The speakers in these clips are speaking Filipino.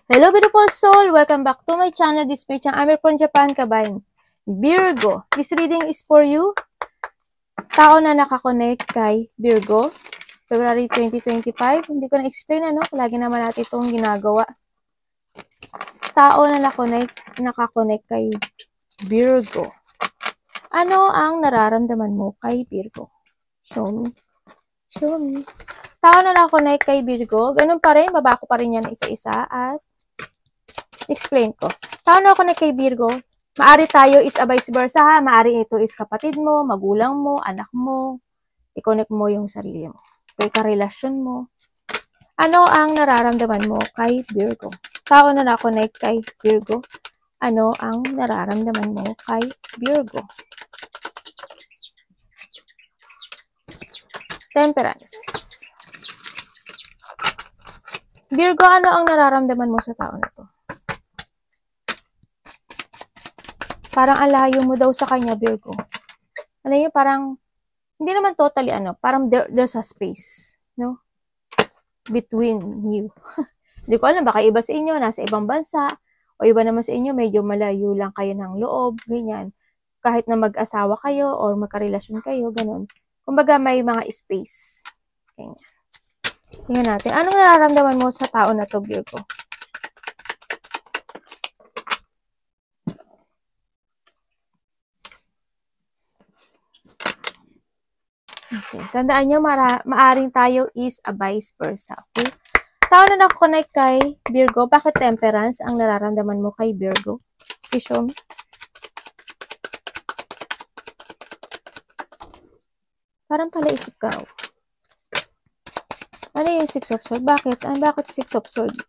Hello beautiful soul! Welcome back to my channel. This page ang Amir from Japan, kabayan. Virgo. This reading is for you. Tao na nakakonect kay Virgo. February 2025. Hindi ko na-explain ano. Lagi naman natin itong ginagawa. Tao na nakakonect kay Virgo. Ano ang nararamdaman mo kay Virgo? Show me. Show me. Tao na nakakonect kay Virgo. Ganun pa rin. Baba ko pa rin yan isa-isa at explain ko. Tao na connect kay Virgo. Maari tayo is a vice versa ha. Maari ito is kapatid mo, magulang mo, anak mo. I-connect mo yung sarili mo. Kay karelasyon mo. Ano ang nararamdaman mo kay Virgo? Tao na na-connect kay Virgo. Ano ang nararamdaman mo kay Virgo? Temperance. Virgo, ano ang nararamdaman mo sa tao na to? Parang alayo mo daw sa kanya, Virgo. Ano yun, parang, hindi naman totally parang there's a space, no? Between you. Hindi ko alam, baka iba sa inyo, nasa ibang bansa, o iba naman sa inyo, medyo malayo lang kayo ng loob, ganyan. Kahit na mag-asawa kayo, or magkarelasyon kayo, ganun. Kumbaga, may mga space. Ganyan. Tingnan natin. Anong nararamdaman mo sa tao na to, Virgo? Okay. Tandaan nyo, maaring tayo is a vice versa. Okay? Tao na nakakonect kay Virgo, bakit temperance ang nararamdaman mo kay Virgo? Okay, show me. Parang talaisip ka raw. Ano yung Six of Swords? Bakit? Bakit Six of Swords?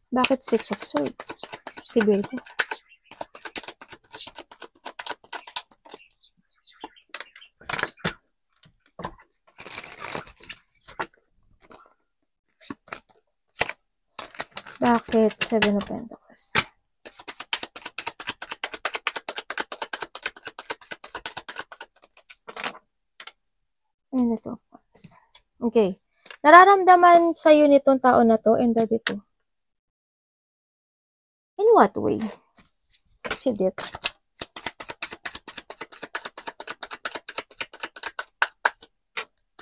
Bakit Six of Swords? Si Virgo. Bakit Seven of Pentacles? And ito. Okay. Nararamdaman sa'yo nitong tao na to and that ito. In what way? See it.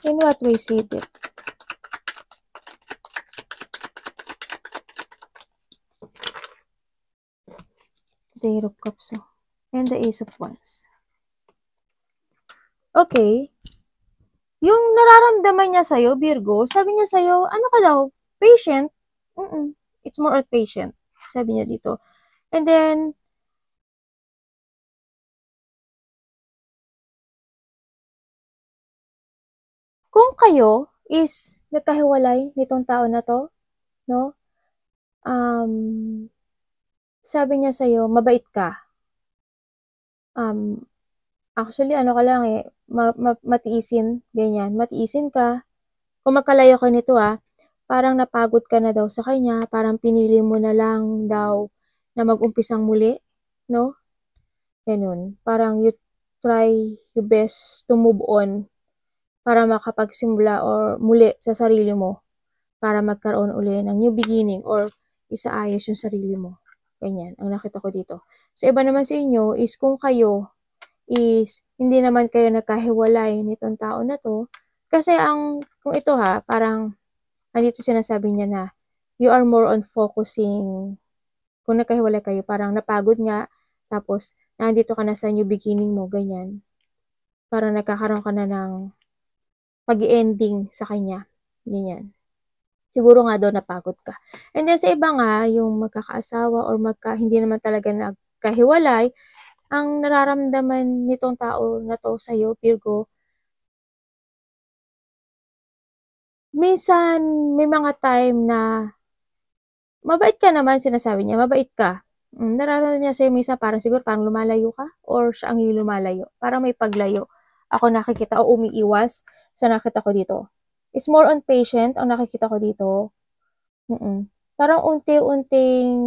In what way see it? The Eight of Cups and the Ace of Wands. Okay. Yung nararamdaman niya sa'yo, Virgo, sabi niya sa'yo, ano ka daw? Patient? It's more of patient. Sabi niya dito. And then, kung kayo is nagkahiwalay nitong tao na to, no? Sabi niya sa'yo, mabait ka. Actually, ano ka lang matiisin, ganyan. Matiisin ka. Kung magkalayo ka nito parang napagod ka na daw sa kanya, parang pinili mo na lang daw na mag-umpisang muli, no? Ganun. Parang you try your best to move on para makapagsimula or muli sa sarili mo para magkaroon uli ng new beginning or isaayos yung sarili mo. Ganyan, ang nakita ko dito. Sa iba naman sa inyo is kung kayo is hindi naman kayo nagkahiwalay nitong tao na to, kasi kung ito parang andito sinasabi niya na you are more on focusing, kung nagkahiwalay kayo, parang napagod nga, tapos nandito ka na sa new beginning mo, ganyan. Parang nagkakaroon ka na ng pag-ending sa kanya, ganyan. Siguro nga daw napagod ka. And then sa iba nga, yung magkakaasawa or hindi naman talaga nagkahiwalay, ang nararamdaman nitong tao na to sa'yo, Virgo, minsan may mga time na mabait ka naman, sinasabi niya, mabait ka. Nararamdaman niya sa'yo minsan parang siguro parang lumalayo ka or siya ang lumalayo. Parang may paglayo. Ako nakikita o umiiwas sa nakita ko dito. Is more on patient ang nakikita ko dito. Parang unti-unting,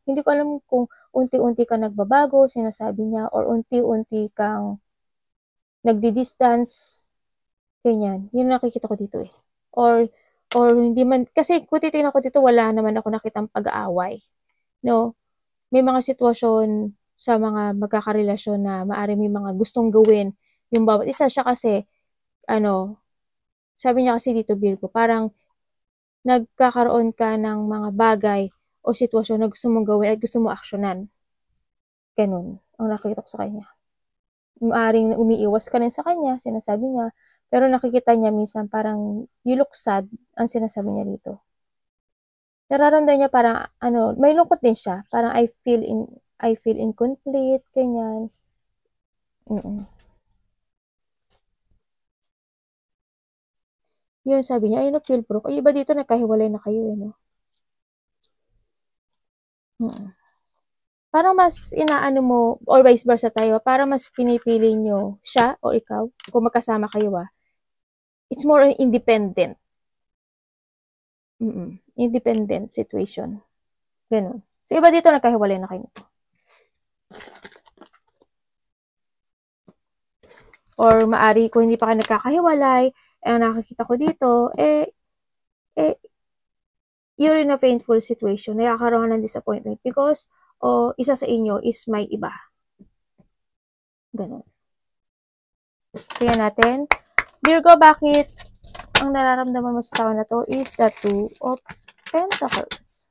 hindi ko alam kung unti-unti ka nagbabago, sinasabi niya, or unti-unti kang nagdi-distance, ganyan. Yun nakikita ko dito eh. Or hindi man, kasi kung titignan ko dito, wala naman ako nakitang pag-aaway. No? May mga sitwasyon sa mga magkakarelasyon na maaari may mga gustong gawin yung bawat isa. Siya kasi, sabi niya kasi dito, Virgo, parang nagkakaroon ka ng mga bagay o sitwasyon na gusto mong gawin at gusto mong aksyonan. Ganun ang nakikita ko sa kanya. Maaring umiiwas ka rin sa kanya, sinasabi niya, pero nakikita niya minsan parang you look sad ang sinasabi niya dito. Nararamdaman niya parang may lungkot din siya, parang I feel incomplete, ganyan. Yun, sabi niya, I don't feel broke. Ay, iba dito, nagkahiwalay na kayo, no? Parang mas inaano mo, or vice versa tayo, parang mas pinipili nyo siya o ikaw, kung magkasama kayo it's more independent. Independent situation. Ganun. So, iba dito, nagkahiwalay na kayo. Or maari, kung hindi pa kayo nagkakahiwalay, ang nakikita ko dito, you're in a painful situation. Nakakaroon ng disappointment because isa sa inyo is may iba. Ganun. Tingnan natin. Virgo, bakit ang nararamdaman mo sa tao na to is the Two of Pentacles.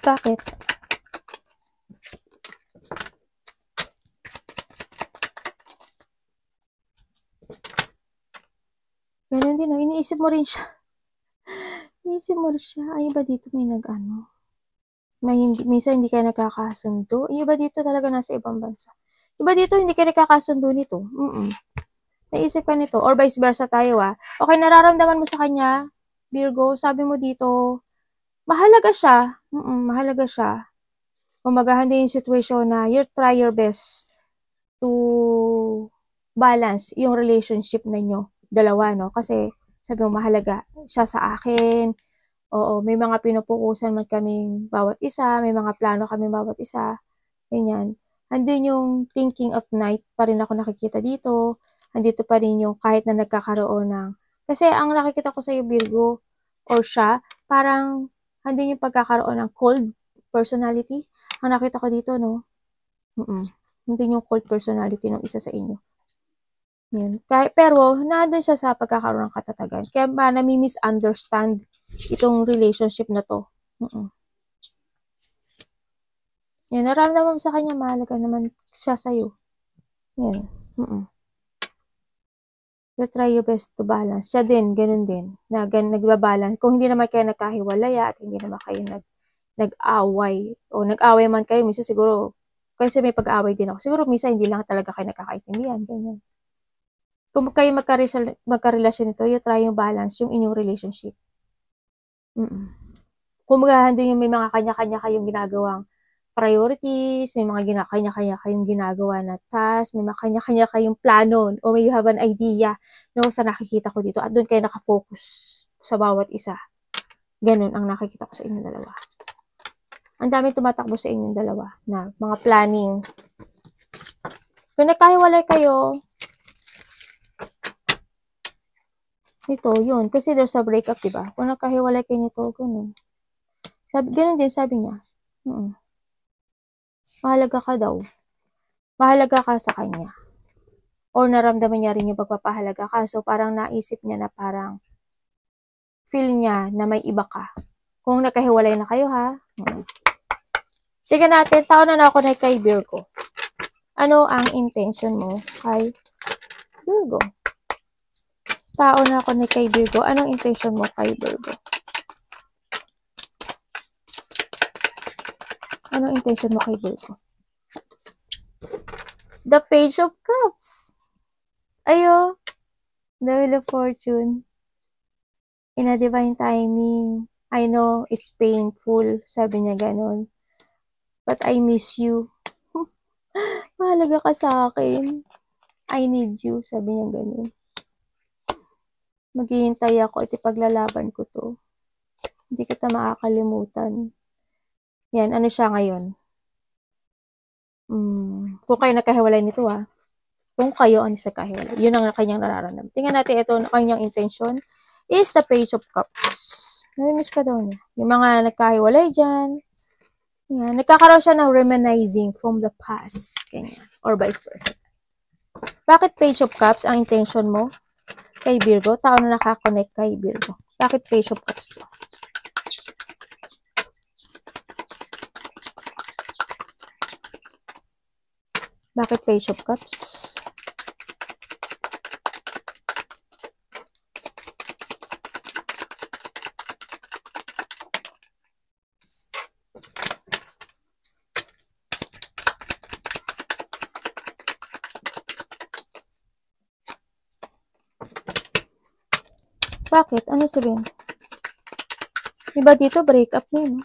Bakit? Ganun din, iniisip mo rin siya. Iniisip mo rin siya. Ay, ba dito may minsan hindi kayo nagkakasundo. Yung iba dito talaga nasa ibang bansa. Iba dito hindi kayo nagkakasundo nito. Naisip ka nito. Or vice versa tayo Okay, nararamdaman mo sa kanya, Virgo, sabi mo dito, mahalaga siya. Mahalaga siya. Kung maghahanda yung situation na you try your best to balance yung relationship ninyo, dalawa, no? Kasi, sabi mo, mahalaga siya sa akin. Oo, may mga pinupukusan man kaming bawat isa, may mga plano kami bawat isa. Ganyan. Andun yung thinking of night pa rin ako nakikita dito. Andito pa rin yung kahit na nagkakaroon ng... Kasi ang nakikita ko sa iyo, Virgo, or siya, parang andun yung pagkakaroon ng cold personality. Ang nakita ko dito, no? Andun yung cold personality ng isa sa inyo. Yan. Pero, nandun siya sa pagkakaroon ng katatagan. Kaya ba, nami-misunderstand itong relationship na to. Yan, nararamdaman mo sa kanya, mahalaga naman siya sa'yo. Yan. You try your best to balance. Siya din, ganun din. Nagbabalance. Kung hindi naman kayo nagkahiwalaya at hindi naman kayo nag-away, o nag-away man kayo, minsan siguro, kasi may pag-away din ako. Siguro minsan hindi lang talaga kayo nagkakaintindihan. Ganyan. Kung kayo magkarelasyon nito, you try yung balance, yung inyong relationship. Kung doon yung may mga kanya-kanya kayong ginagawang priorities, may mga kanya-kanya kayong ginagawa na task, may mga kanya-kanya kayong plano, o may you have an idea, no, sa nakikita ko dito, at doon kayo nakafocus sa bawat isa. Ganun ang nakikita ko sa inyong dalawa. Ang daming tumatakbo sa inyong dalawa na mga planning. Kung nagkahiwalay kayo, ito, yun. Kasi there's a breakup, diba? Kung nagkahiwalay kayo nito, ganun. Ganun din, sabi niya. Mahalaga ka daw. Mahalaga ka sa kanya. Or naramdaman niya rin yung pagpapahalaga ka. So, parang naisip niya na parang feel niya na may iba ka. Kung nagkahiwalay na kayo, ha? Tignan natin, taon na ako na kay Virgo. Ano ang intention mo kay Virgo? Taon na ako na kay Virgo. Anong intention mo kay Virgo? Anong intention mo kay Virgo? The Page of Cups. Ayo. The Wheel of Fortune. In a divine timing. I know it's painful. Sabi niya ganun. But I miss you. Mahalaga ka sa akin. I need you. Sabi niya ganun. Maghihintay ako. Ito paglalaban ko to. Hindi kita makakalimutan. Yan, ano siya ngayon? Kung kayo nagkahiwalay nito kung kayo ang nagkahiwalay, yun ang kanyang nararamdaman. Tingnan natin ito, kanyang intention is the Page of Cups. Namimiss ka daw niya. Yung mga nagkahiwalay dyan, yan, nagkakaroon siya ng reminiscing from the past, ganyan, or vice versa. Bakit Page of Cups ang intention mo kay Virgo? Tao na nakakonect kay Virgo. Bakit Page of Cups to? Bakit Page of Cups? Bakit? Ano sabihin? Diba dito, break up na yun.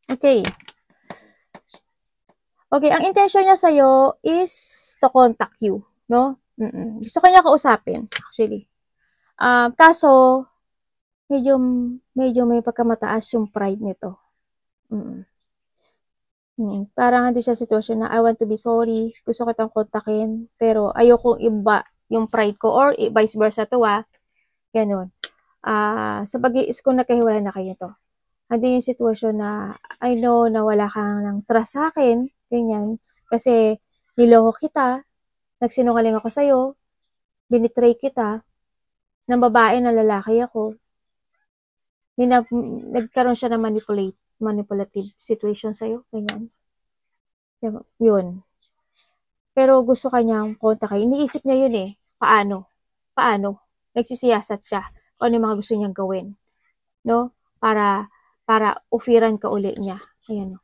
Okay. Okay, ang intention niya sa'yo is to contact you, no? Gusto ka niya kausapin, actually. Kaso, medyo may pagkamataas yung pride nito. Parang hindi siya sitwasyon na I want to be sorry, gusto kitang kontakin, pero ayokong iba yung pride ko, or vice versa to ganun. Sa pag-iis kung nagkahiwalay na kayo to, hindi yung sitwasyon na I know na wala kang ng trust sa akin, ganyan, kasi niloko kita, nagsinungaling ako sa'yo, binitray kita, ng babae na lalaki ako, nagkaroon siya ng manipulative situation sa'yo, ganyan. Diba? Yun. Pero gusto kanyang kontakin. Iniisip niya yun Paano? Nagsisiyasat siya kung ano yung mga gusto niyang gawin. No? Para offeran ka uli niya. Ayan,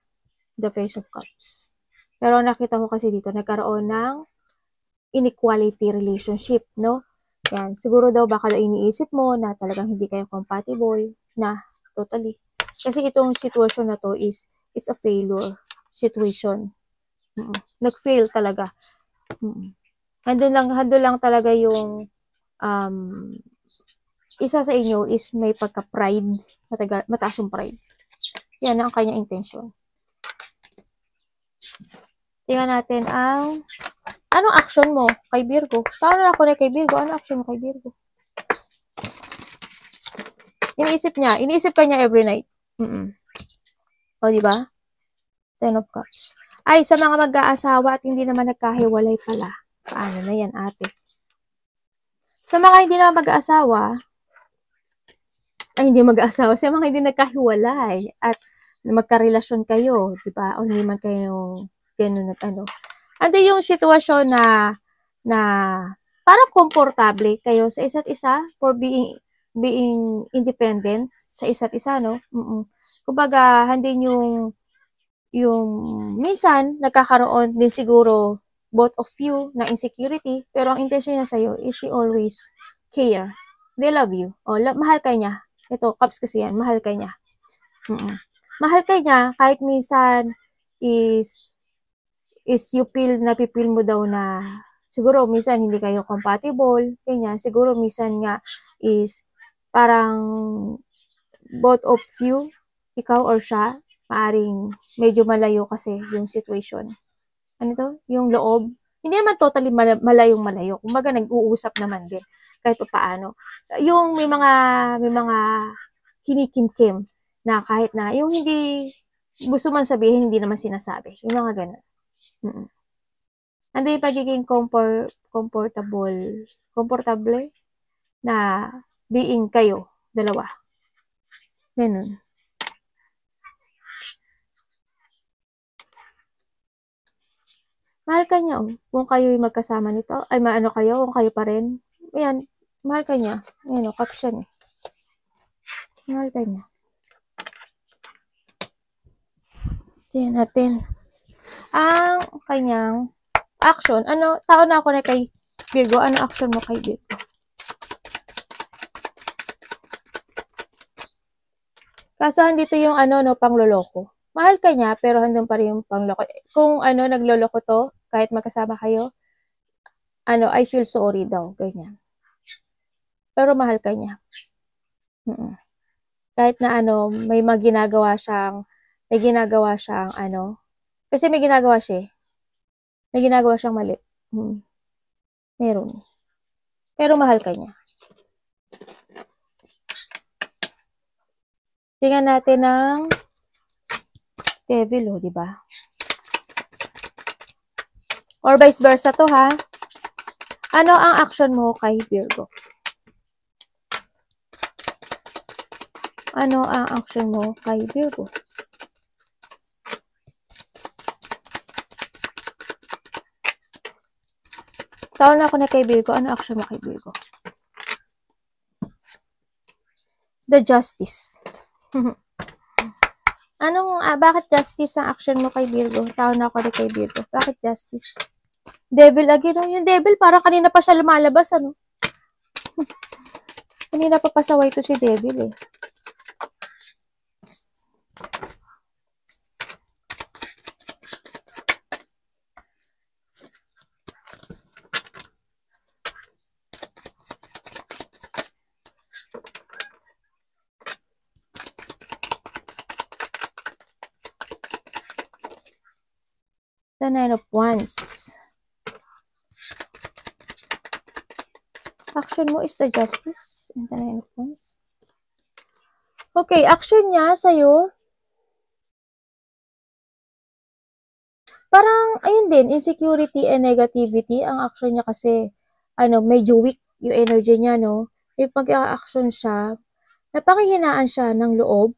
the Face of Cups. Pero nakita ko kasi dito, nagkaroon ng inequality relationship, no? Yan. Siguro daw baka iniisip mo na talagang hindi kayo compatible na totally. Kasi itong sitwasyon na to it's a failure situation. Nag-fail talaga. Handun lang talaga yung isa sa inyo is may pagka-pride, mataas yung pride. Yan ang kanyang intention. Tingnan natin anong action mo kay Virgo? Tao na ako na kay Virgo. Anong action mo kay Virgo? Iniisip ka niya every night. O, diba? Ten of Cups. Ay, sa mga mag-aasawa at hindi naman nagkahiwalay pala. Paano na yan, ate? Sa mga hindi naman mag-aasawa, sa mga hindi nagkahiwalay at magkarelasyon kayo, di ba? O hindi man kayo gano'n Ando yung sitwasyon na parang komportable kayo sa isa't isa for being independent sa isa't isa, no? Kumbaga, hindi yung minsan, nagkakaroon din siguro both of you na insecurity, pero ang intention niya sa'yo is he always care. They love you. Mahal ka niya. Ito, Cups kasi yan. Mahal ka niya. Mahal ka niya, kahit minsan is napipil mo daw na siguro minsan hindi kayo compatible, ganyan. Siguro minsan nga is parang both of you, ikaw or siya, maaring medyo malayo kasi yung situation. Ano to? Yung loob. Hindi naman totally malayong-malayo. Kumbaga nag-uusap naman din kahit paano. Yung may mga kinikimkim na kahit na yung hindi gusto man sabihin, hindi naman sinasabi. Yung mga ganun. Ando yung pagiging komportable na being kayo, dalawa. Ganun. Mahal ka niya, kung kayo yung magkasama nito, ay maano kayo, kung kayo pa rin, ayan, mahal ka niya. Ayan caption Mahal ka niya. Tingnan natin. Ang kanyang action, tao na ako na kay Virgo, ano action mo kay Virgo? Kaso andito yung pangloloko. Mahal ka niya, pero handun pa rin yung pangloloko. Kung nagloloko to, kahit magkasama kayo, I feel sorry daw, ganyan. Pero mahal ka niya. Kahit na may ginagawa siyang, kasi may ginagawa siya eh. May ginagawa siyang mali. Meron. Pero mahal ka niya. Tingnan natin ng devil, di ba? Or vice versa to, ha? Ano ang action mo kay Virgo? Ano ang action mo kay Virgo? Taon na ako na kay Virgo. Ano action mo kay Virgo? The Justice. Bakit Justice ang action mo kay Virgo? Taon na ako na kay Virgo. Bakit Justice? Devil again. Yung Devil, parang kanina pa siya lumalabas, Kanina pa pasaway to si Devil, eh. The Nine of Wands. Action mo is the Justice and the Nine of Wands. Okay, action niya sa'yo. Parang, ayun din, insecurity and negativity. Ang action niya kasi, medyo weak yung energy niya, no? If mag-a-action siya, napakihinaan siya ng loob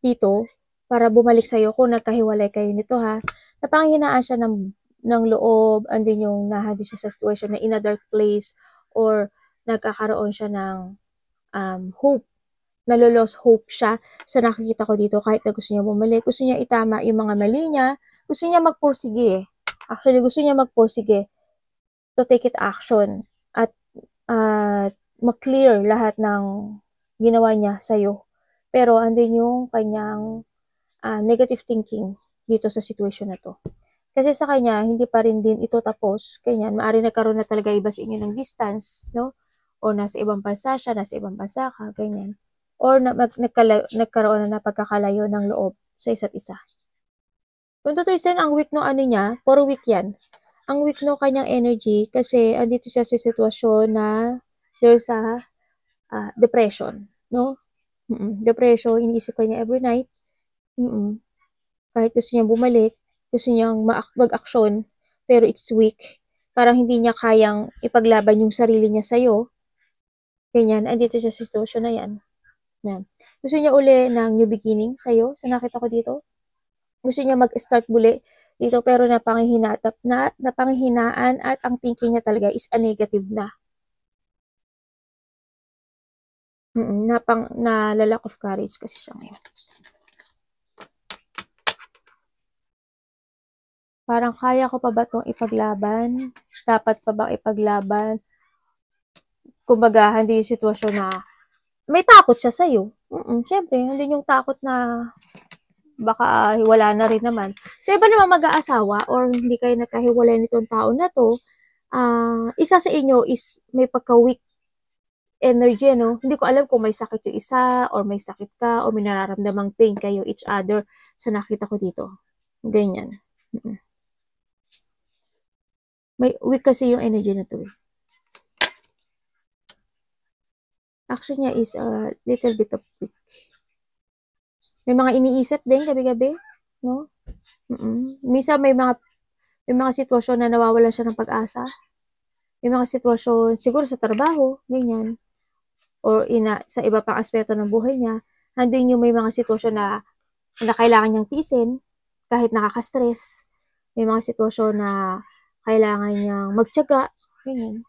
dito para bumalik sa'yo kung nagkahiwalay kayo nito, ha? Napakihinaan siya ng loob, and then yung nahadi siya sa situation na in a dark place or nagkakaroon siya ng hope. Nalolos hope siya sa nakikita ko dito kahit na gusto niya bumalik. Gusto niya itama yung mga mali niya. Gusto niya magpursige. Actually, gusto niya magpursige to take it action at mag-clear lahat ng ginawa niya sa'yo. Pero andin yung kanyang negative thinking dito sa situation na to. Kasi sa kanya, hindi pa rin din ito tapos. Ganyan, maaari nagkaroon na talaga iba sa inyo ng distance, no? O nasa ibang bansa siya, nasa ibang bansa ka, ganyan. Or nagkaroon na pagkakalayo ng loob sa isa't isa. Kung totoo yun, ang weak no niya, puro weak yan. Ang weak no kanyang energy kasi andito siya sa sitwasyon na there's a depression, no? Depression, iniisip ka niya every night. Kahit gusto niya bumalik, gusto niyang mag-aksyon, pero it's weak. Parang hindi niya kayang ipaglaban yung sarili niya sa'yo. Ganyan, andito siya sa sitwasyon na yan. Gusto niya uli ng new beginning sa'yo, sa nakita ko dito. Gusto niya mag-start muli dito, pero napanghihinaan at ang thinking niya talaga is a negative na. Na lack of courage kasi siya ngayon. Parang kaya ko pa ba itong ipaglaban? Dapat pa bang ipaglaban? Kumbaga, hindi yung sitwasyon na may takot siya sa'yo. Siyempre, hindi yung takot na baka wala na rin naman. Sa iba naman mag-aasawa or hindi kayo nagkahiwalay nitong tao na to, isa sa inyo is may pagka-weak energy, no? Hindi ko alam kung may sakit yung isa or may sakit ka or may nararamdamang pain kayo each other sa nakita ko dito. Ganyan. May weak kasi yung energy na to. Action niya is a little bit of weak. May mga iniisip din gabi-gabi, no? Minsan may mga sitwasyon na nawawalan siya ng pag-asa. May mga sitwasyon, siguro sa trabaho, ganyan. Or sa iba pang aspeto ng buhay niya, nandun yung may mga sitwasyon na kailangan niyang tiisin, kahit nakaka-stress. May mga sitwasyon na kailangan niyang magtiyaga, ganyan.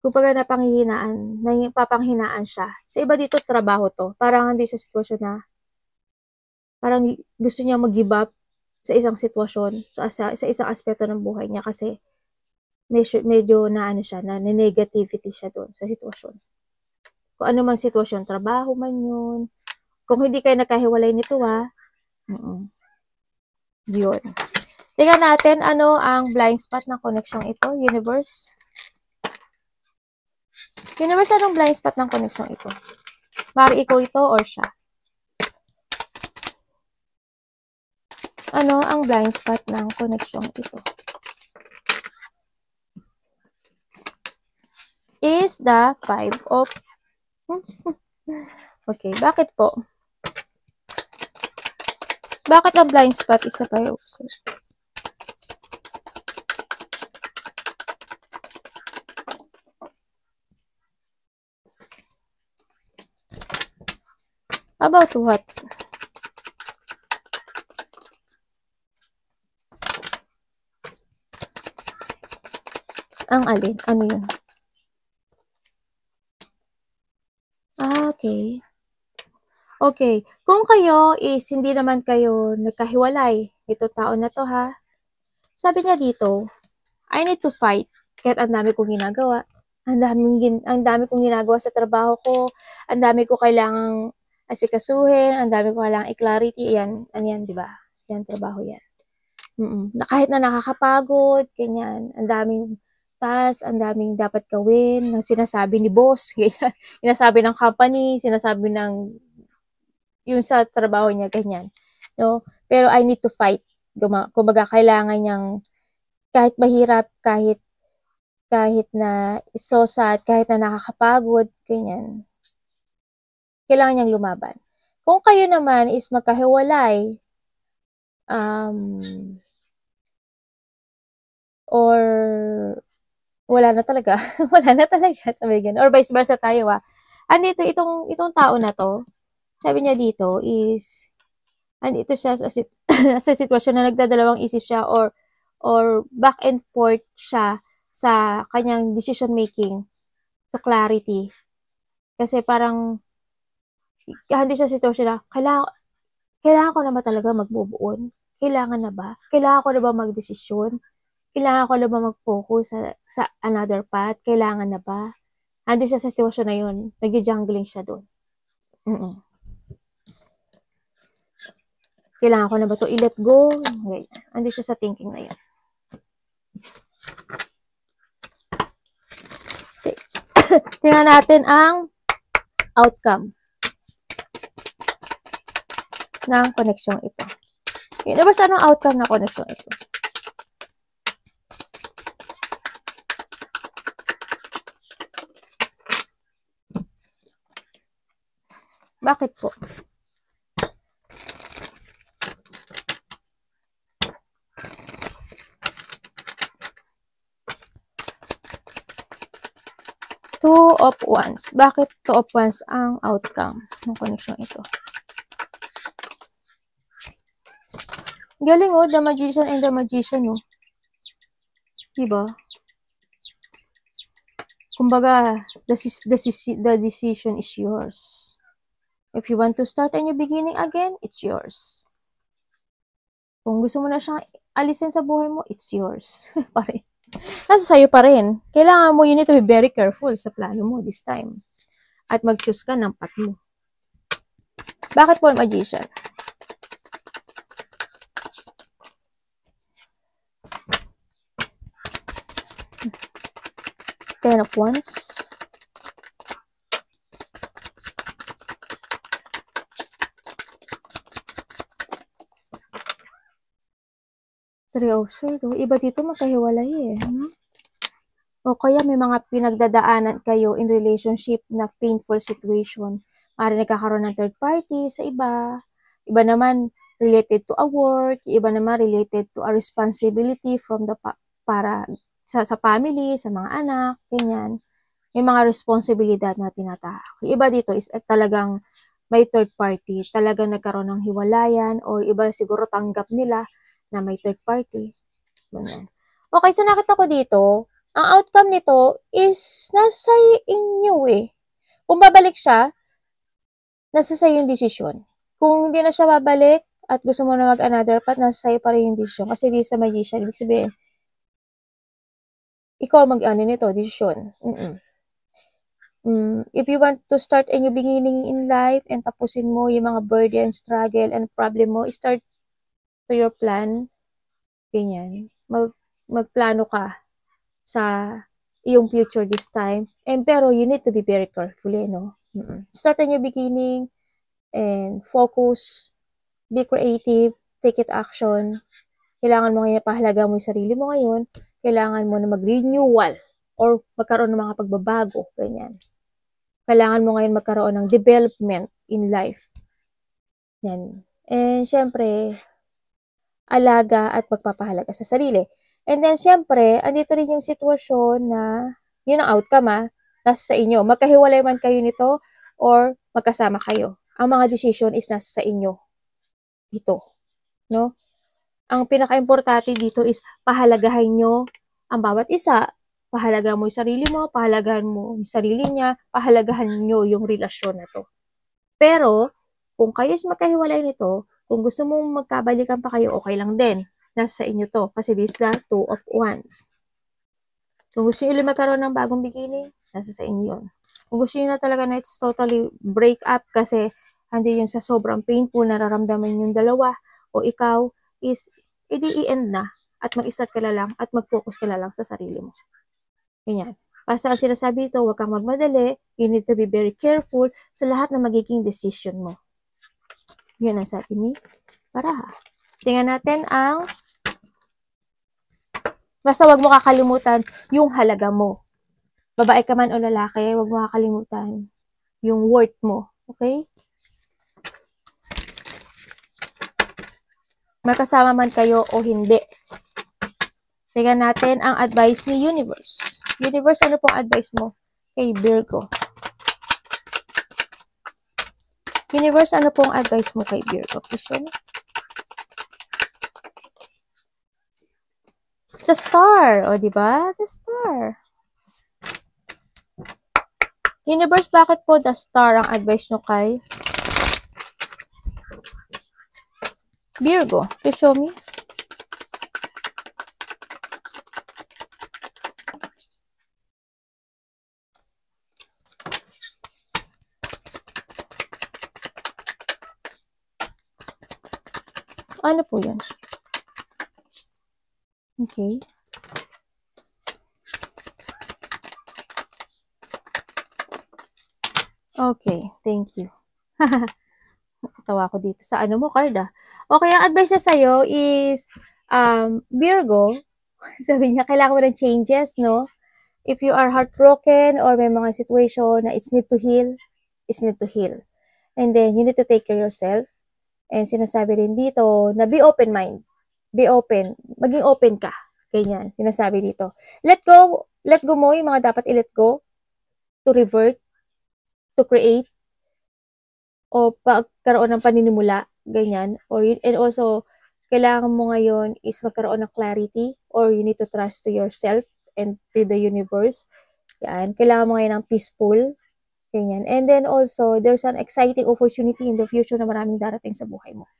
Kumbaga napapanghinaan siya. Sa iba dito, trabaho to. Parang hindi sa sitwasyon na, parang gusto niya mag-give up sa isang sitwasyon, sa isang aspeto ng buhay niya kasi medyo na negativity siya doon sa sitwasyon. Kung ano man sitwasyon, trabaho man yun. Kung hindi kayo nakahiwalay nito, yun. Tingnan natin ano ang blind spot ng koneksyong ito, universe. Universe, anong blind spot ng koneksyong ito? Mari ikaw ito or siya? Ano ang blind spot ng koneksyong ito? Is the 5 of... Okay, bakit po? Bakit ang blind spot is the 5 of swords? About what? Ang alin? Ano yun? Okay. Okay. Kung kayo is hindi naman kayo nagkahiwalay, ito taon na to ha. Sabi niya dito, I need to fight. Kahit ang dami kong ginagawa. Ang dami kong ginagawa sa trabaho ko. Ang dami ko kailangang asikasuhin. Ang dami ko kailangang i-clarity. Yan, di ba? Yan, trabaho yan. Kahit na nakakapagod, ganyan. Ang daming task, ang daming dapat gawin, ng sinasabi ni boss, sinasabi ng company, sinasabi ng yung sa trabaho niya, ganyan. No? Pero I need to fight. Kumbaga, kailangan niyang kahit mahirap, kahit na it's so sad, kahit na nakakapagod, ganyan. Kailangan niyang lumaban. Kung kayo naman is magkahiwalay, or wala na talaga, sabi ganun. Or vice versa tayo Andito, itong tao na to, sabi niya dito is, andito siya sa sitwasyon na nagdadalawang isip siya or back and forth siya sa kanyang decision making to clarity. Kasi parang, hindi siya sa sitwasyon na, kailangan ko na ba talaga magbubuon? Kailangan na ba? Kailangan ko na ba magdesisyon? Kailangan ko na ba mag-focus sa another path? Kailangan na ba? Andi siya sa sitwasyon na yun. Nag-jungling siya doon. Kailangan ko na ba to i-let go? Okay. Andi siya sa thinking na yun. Okay. Tingnan natin ang outcome ng connection ito. Universe, anong outcome ng connection ito? Bakit po? Two of Wands. Bakit Two of Wands ang outcome ng connection ito? Galing The Magician and the Magician Diba? Kumbaga, the decision is yours. If you want to start a new beginning again, it's yours. Kung gusto mo na siyang alisin sa buhay mo, it's yours. Nasa sa'yo pa rin. Kailangan mo, you need to be very careful sa plano mo this time. At mag-choose ka ng path mo. Bakit po Magician? Ten of Wands. Three of Swords. Iba dito magkahiwalay O kaya may mga pinagdadaanan kayo in relationship na painful situation. Maaari nagkakaroon ng third party sa iba. Iba naman related to a work. Iba naman related to a responsibility from the para sa family, sa mga anak, ganyan. May mga responsibilidad na tinatahak. Iba dito is talagang may third party. Talagang nagkaroon ng hiwalayan or iba siguro tanggap nila na may third party. Ganyan. Okay, so nakita ko dito, ang outcome nito is nasa inyo Kung babalik siya, nasa sa'yo yung desisyon. Kung hindi na siya babalik at gusto mo na mag-another path, nasa sa'yo pa rin yung desisyon. Kasi di sa Magician, ibig sabihin, ikaw mag-ano nito, desisyon. If you want to start a new beginning in life and tapusin mo yung mga burden, struggle, and problem mo, start to your plan. ganyan. Magplano ka sa iyong future this time. Pero you need to be very careful, no? Start a new beginning and focus, be creative, take it action. Kailangan mo ngayon pahalaga mo yung sarili mo ngayon. Kailangan mo na mag-renewal or magkaroon ng mga pagbabago, ganyan. Kailangan mo ngayon magkaroon ng development in life. Yan. And syempre, alaga at magpapahalaga sa sarili. And then, syempre, andito rin yung sitwasyon na yun ang outcome, nasa sa inyo. Magkahiwalay man kayo nito or magkasama kayo. Ang mga decision is nasa sa inyo. Ito. No? Ang pinaka-importante dito is pahalagahan nyo ang bawat isa. Pahalagahan mo yung sarili mo, pahalagahan mo yung sarili niya, pahalagahan nyo yung relasyon na to. Pero, kung kayo is magkahiwalay nito, kung gusto mong magkabalikan pa kayo, okay lang din. Nasa sa inyo to. Kasi this is the two of wands. Kung gusto nyo magkaroon ng bagong beginning, nasa sa inyo yun. Kung gusto nyo na talaga na it's totally break up kasi hindi yung sa sobrang painful nararamdaman yung dalawa o ikaw is i-end na at mag-start ka na lang at mag-focus ka na lang sa sarili mo. Ganyan. Basta ang sinasabi ito, huwag kang magmadali. You need to be very careful sa lahat na magiging decision mo. Yun ang sabi ni Baraha. Tingnan natin ang basta wag mo kakalimutan yung halaga mo. Babae ka man o lalaki, wag mo kakalimutan yung worth mo. Okay? Magkasama man kayo o hindi. Tingnan natin ang advice ni Universe. Universe, ano pong advice mo kay Virgo? Universe, ano pong advice mo kay Virgo? Question? The Star. O, diba? The Star. Universe, bakit po the Star ang advice nyo kay Virgo? Please show me. Ano po yan? Okay. Okay, thank you. Tawa ko dito sa ano mo, card Okay, ang advice niya sa'yo is, Virgo, sabi niya, kailangan mo ng changes, no? If you are heartbroken or may mga situation na it's need to heal, it's need to heal. And then, you need to take care of yourself. And sinasabi rin dito na be open mind. Be open. Maging open ka. Ganyan. Sinasabi dito. Let go mo yung mga dapat i-let go to revert, to create, o pagkaroon ng paninimula, ganyan. And also, kailangan mo ngayon is magkaroon ng clarity or you need to trust to yourself and to the universe. Yan. Kailangan mo ngayon ng peaceful. Ganyan. And then also, there's an exciting opportunity in the future na maraming darating sa buhay mo.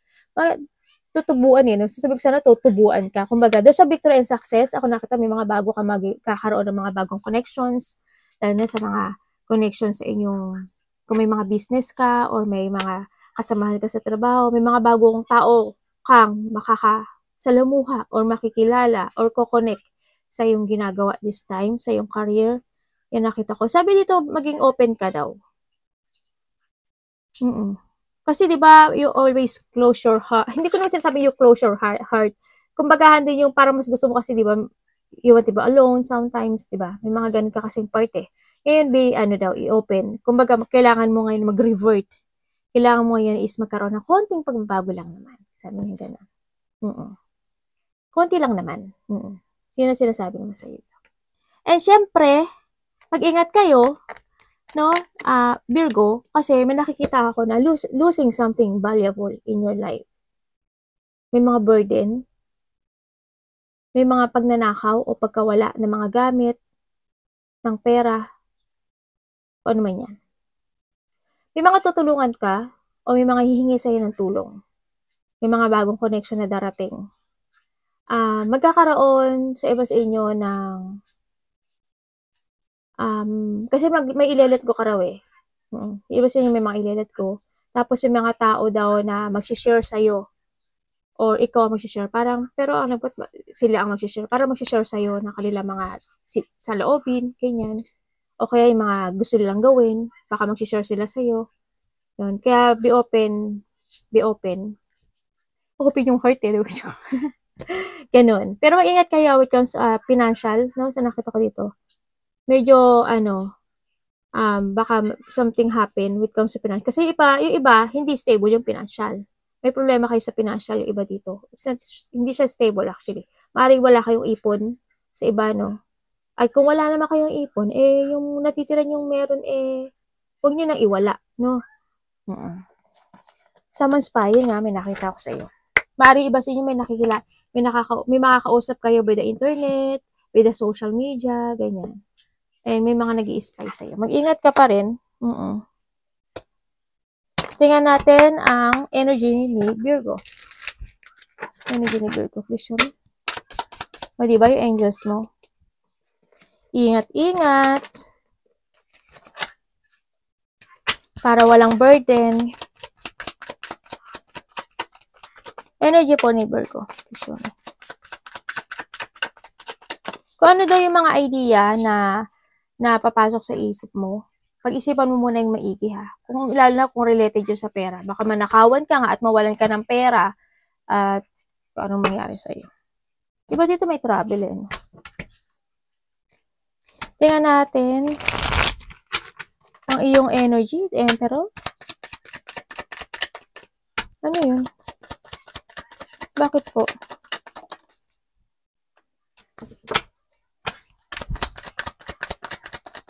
Tutubuan no? Sasabi ko sana tutubuan ka. Kumbaga, there's a victory and success. Ako nakita may mga bago ka kakaroon ng mga bagong connections. Lalo na sa mga connections sa inyong, kung may mga business ka or may mga kasamahan ka sa trabaho, may mga bagong tao kang makakasalamuha or makikilala or ko-connect sa iyong ginagawa this time, sa iyong career. Yan nakita ko. Sabi dito, maging open ka daw. Kasi 'di ba, you always close your heart. Hindi ko naman sinasabi you close your heart. Kumbaga din yung parang mas gusto mo kasi 'di ba, you want to be alone sometimes, 'di ba? May mga ganun ka kasing part eh. Ngayon daw, i-open. Kumbaga kailangan mo ngayon mag-revert. Kailangan mo ngayon is magkaroon ng konting pagbabago lang naman. Sabi niya gano'n. Konti lang naman. Sino sinasabi naman sa iyo? And syempre, mag-ingat kayo, no? Virgo, kasi may nakikita ako na losing something valuable in your life. May mga burden, may mga pagnanakaw o pagkawala ng mga gamit, ng pera, o ano man yan. May mga tutulungan ka o may mga hihingi sa'yo ng tulong. May mga bagong connection na darating. Magkakaroon sa iba sa inyo ng kasi may ilelet ko ka raw eh. Iba sa inyo may mga ilelet ko. Tapos yung mga tao daw na mag-share sa'yo or ikaw ang magsishare. Parang, pero ang nagput, sila ang magsishare. Parang magsishare sa'yo ng kanilang mga sa loobin, ganyan. O kaya yung mga gusto nilang gawin, baka magsishare sila sa'yo. Yun. Kaya be open. Be open. Open yung heart eh. Ganun. Pero mag-ingat kayo when it comes financial, no? Sa nakita ko dito. Medyo, baka something happen when it comes to financial. Kasi yung iba, hindi stable yung financial. May problema kayo sa financial yung iba dito. Hindi siya stable actually. Maaaring wala kayong ipon sa iba, no? At kung wala naman kayong ipon, yung natitira yung meron, huwag nyo nang iwala, no? Someone's spying, may nakita ko sa iyo. Maaaring iba sa inyo may makakausap kayo by the internet, by the social media, ganyan. And may mga nag-i-spy sa'yo. Mag-ingat ka pa rin. Tingnan natin ang energy ni Virgo. Energy ni Virgo. Please show me. O, diba yung angels mo? Ingat-ingat. Para walang burden. Energy po ni Virgo. Please show me. Kung ano daw yung mga idea na papasok sa isip mo, pag-isipan mo muna yung maigi ha. Lalo na kung related yun sa pera. Baka manakawan ka nga at mawalan ka ng pera at anong mangyari sa'yo. Diba dito may trouble no? Tingnan natin ang iyong energy, Emperor. Ano yun? Bakit po?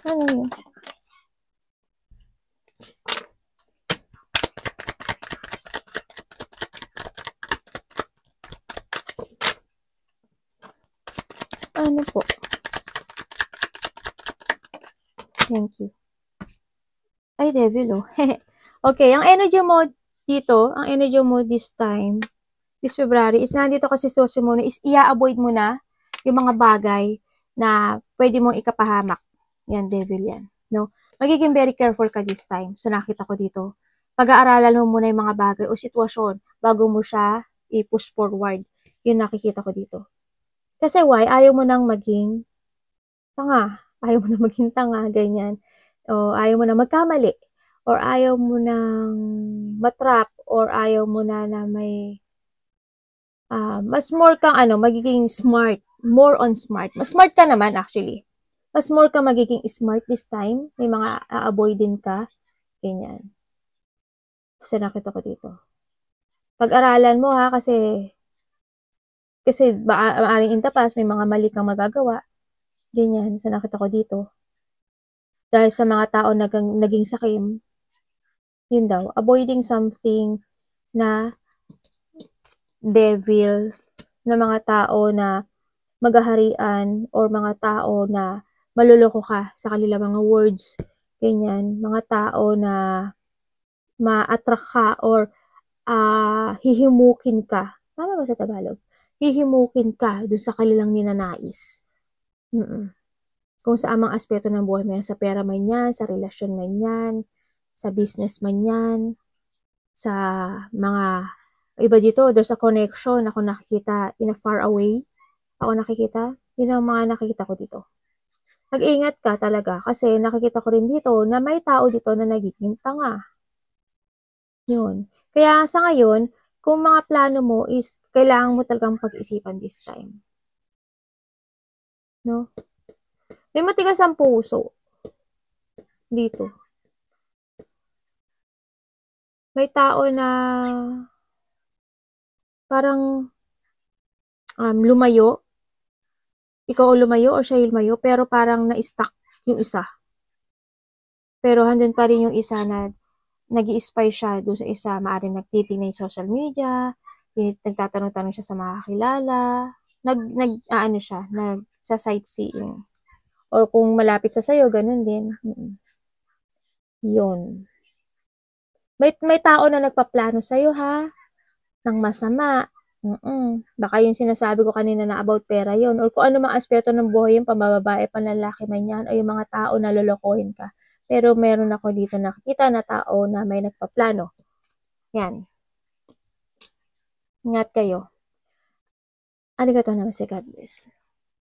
Ano yun? Ano po? Thank you. Ay, devil, oh. Okay, ang energy mo dito, ang energy mo this time, this February, is nandito kasi sitwasyon mo na is i-avoid mo na yung mga bagay na pwede mong ikapahamak. Yan, devil yan. No? Magiging very careful ka this time. So, nakita ko dito. Pag-aaralan mo muna yung mga bagay o sitwasyon bago mo siya i-push forward. Yun nakikita ko dito. Kasi why? Ayaw mo nang maging tanga. Ayaw mo nang maging tanga, ganyan. O ayaw mo na magkamali. Or ayaw mo nang matrap. Or ayaw mo na may mas more kang magiging smart. More on smart. Mas smart ka naman actually. Mas more ka magiging smart this time. May mga avoidin ka. Ganyan. Kasi nakita ko dito. Pag-aralan mo ha kasi maaaring in the past may mga mali kang magagawa. Ganyan. Kasi nakita ko dito. Dahil sa mga tao naging sakim, yun daw, avoiding something na devil, na mga tao na maghaharian or mga tao na maluloko ka sa kanila mga words, ganyan, mga tao na ma-attract ka or hihimukin ka. Tama ba sa Tagalog? Hihimukin ka dun sa kanilang ninanais. Kung sa amang aspeto ng buhay mo yan, sa pera man yan, sa relasyon man yan, sa business man yan, sa mga iba dito, there's a connection ako nakikita in a far away. Ako nakikita, yun ang mga nakikita ko dito. Mag-ingat ka talaga kasi nakikita ko rin dito na may tao dito na nagiging tanga. Yun. Kaya sa ngayon, kung mga plano mo is kailangan mo talagang pag-isipan this time. No? May matigas ang puso. Dito. May tao na parang lumayo. Ikaw lumayo o siya lumayo, pero parang na-stuck yung isa. Pero handun pa rin yung isa na nag-i-spy siya doon sa isa. Maaaring nagtitingnan yung social media, nagtatanong-tanong siya sa mga kilala, nagsa-sightseeing. Or kung malapit sa sayo, ganun din. Yun. May tao na nagpaplano sa'yo ha, ng masama. Baka yung sinasabi ko kanina na about pera yon or kung ano mga aspeto ng buhay yung pambababae, panlalaki man yan, o yung mga tao na lolokohin ka. Pero meron ako dito nakikita na tao na may nagpaplano. Yan. Ingat kayo. Arigatou namaste, God bless.